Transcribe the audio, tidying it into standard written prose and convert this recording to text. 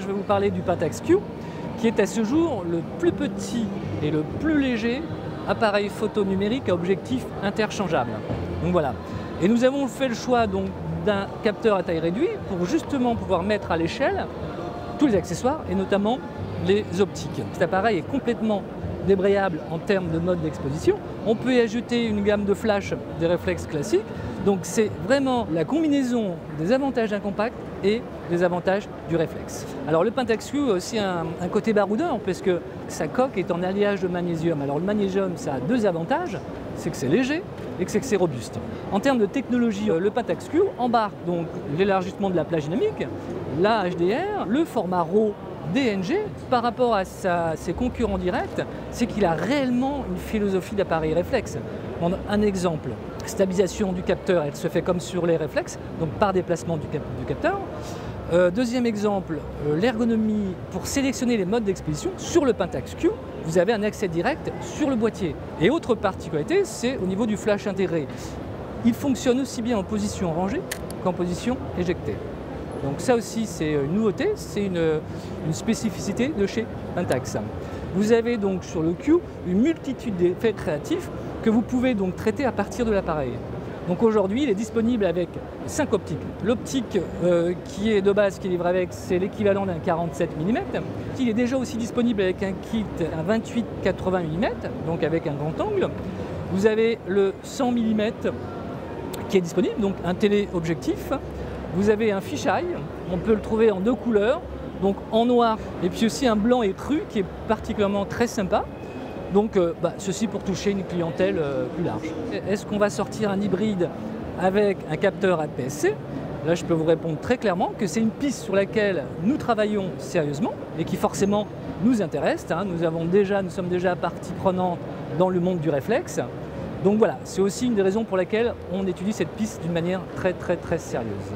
je vais vous parler du Pentax Q, qui est à ce jour le plus petit et le plus léger appareil photo numérique à objectif interchangeable. Donc voilà. Et nous avons fait le choix d'un capteur à taille réduite pour justement pouvoir mettre à l'échelle tous les accessoires et notamment les optiques. Cet appareil est complètement débrayable en termes de mode d'exposition. On peut y ajouter une gamme de flash des réflexes classiques. Donc c'est vraiment la combinaison des avantages d'un compact et des avantages du réflexe. Alors le Pentax Q a aussi un côté baroudeur parce que sa coque est en alliage de magnésium. Alors le magnésium, ça a deux avantages, c'est que c'est léger et que c'est robuste. En termes de technologie, le Pentax Q embarque donc l'élargissement de la plage dynamique, la HDR, le format RAW DNG. Par rapport à ses concurrents directs, c'est qu'il a réellement une philosophie d'appareil réflexe. Un exemple, stabilisation du capteur, elle se fait comme sur les réflexes, donc par déplacement du capteur. Deuxième exemple, l'ergonomie pour sélectionner les modes d'exposition. Sur le Pentax Q, vous avez un accès direct sur le boîtier. Et autre particularité, c'est au niveau du flash intégré. Il fonctionne aussi bien en position rangée qu'en position éjectée. Donc ça aussi c'est une nouveauté, c'est une spécificité de chez Pentax. Vous avez donc sur le Q une multitude d'effets créatifs que vous pouvez donc traiter à partir de l'appareil. Donc aujourd'hui il est disponible avec 5 optiques. L'optique qui est de base, qui est livrée avec, c'est l'équivalent d'un 47 mm. Il est déjà aussi disponible avec un kit à 28-80 mm, donc avec un grand angle. Vous avez le 100 mm qui est disponible, donc un téléobjectif. Vous avez un fisheye, on peut le trouver en deux couleurs, donc en noir et puis aussi un blanc et cru qui est particulièrement très sympa. Donc ceci pour toucher une clientèle plus large. Est-ce qu'on va sortir un hybride avec un capteur APS-C? Là je peux vous répondre très clairement que c'est une piste sur laquelle nous travaillons sérieusement et qui forcément nous intéresse. Nous sommes déjà partie prenante dans le monde du réflexe. Donc voilà, c'est aussi une des raisons pour lesquelles on étudie cette piste d'une manière très sérieuse.